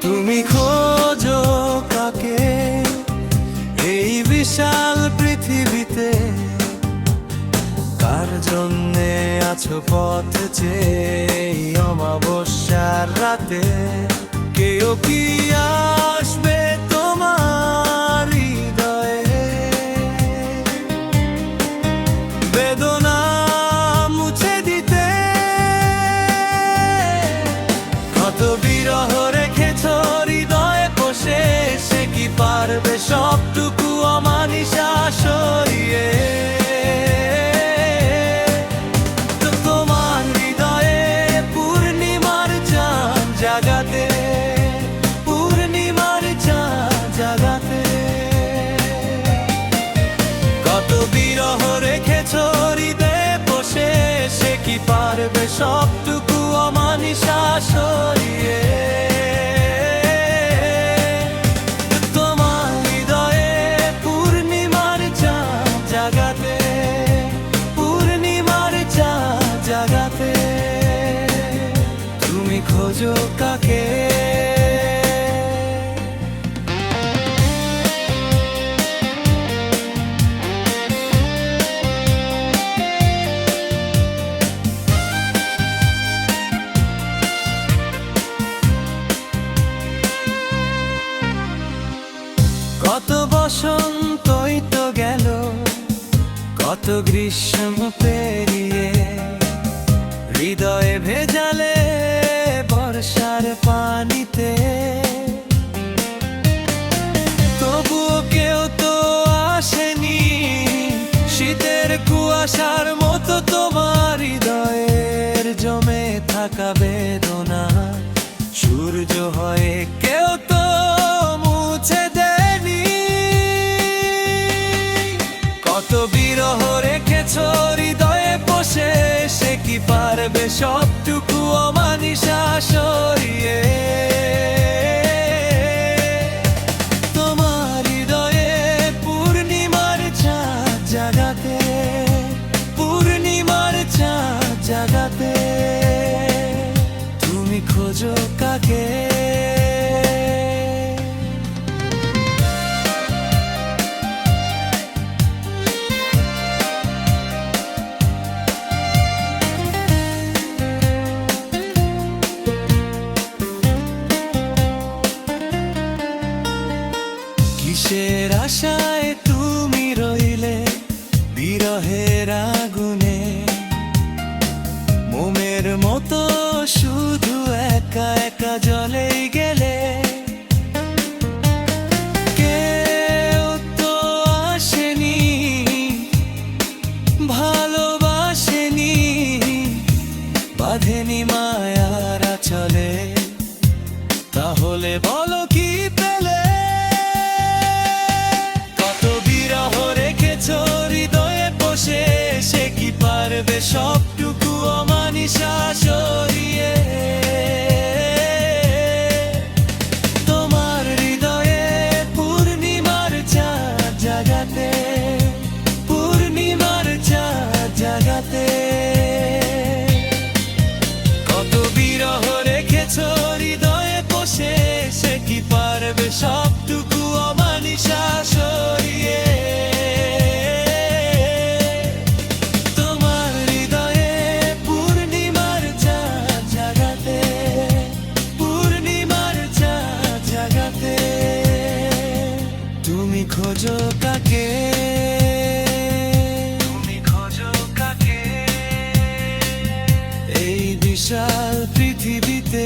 তুমি খোঁজো কাকে এই বিশাল পৃথিবীতে? কার জন্যে আছো পথে চেয়ে এই অমাবস্যার রাতে? কেউ কি আসবে তোমার হৃদয়ে? বেদনা মুছে দিতে কত বিরহ রেখেছ হৃদয়ে পোষে, সে কি পারবে সবটুকু অমানিশা সরিয়ে? তো তোমার হৃদয়ে পূর্ণিমার চাঁদ জাগাতে, পূর্ণিমার চাঁদ জাগাতে। কত বিরহ রেখেছ হৃদয়ে বসে, সে কি পারবে সবটুকু অমানিশা সরিয়ে? তোমার হৃদয়ে পূর্ণিমার চাঁদ জাগাতে, পূর্ণিমার চাঁদ জাগাতে। তুমি খোঁজো কাকে? কত বসন্তই তো গেল, কত গ্রীষ্ম পেরিয়ে, হৃদয়ে ভেজালে বর্ষার পানিতে। তবুও কেউ তো আসেনি, শীতের কুয়াশার মতো তোমার হৃদয়ের জমে থাকা বেদনা। সূর্য হয়ে কেউ তো মুছে দেয়নি। কত বিরহ রেখেছ হৃদয়ে বসে, সে কি পারবে সবটুকু অমানিশা সরিয়ে? তোমার হৃদয়ে পূর্ণিমার চাঁদ জাগাতে, পূর্ণিমার চাঁদ জাগাতে। তুমি খোঁজো কাকে? কিসের আশায় তুমি রইলে বিরহের আগুনে? মোমের মতো শুধু একা একা জ্বলেই গেলে। কেউ তো আসেনি, ভালোবাসেনি, বাঁধেনি মায়ার আঁচলে। তাহলে বলো কি পেলে? কত বিরহ রেখেছ হৃদয়ে বসে, সে কি পারবে সবটুকু অমানিশা সরিয়ে? তোমার হৃদয়ে পূর্ণিমার চাঁদ জাগাতে, পূর্ণিমার চাঁদ জাগাতে। কত বিরহ রেখেছ হৃদয়ে বসে, সে কি পারবে সবটুকু অমানিশা সরিয়ে? তোমার হৃদয়ে পূর্ণিমার চাঁদ জাগাতে, পূর্ণিমার চাঁদ জাগাতে। তুমি খোঁজো কাকে? তুমি খোঁজো কাকে এই বিশাল পৃথিবীতে?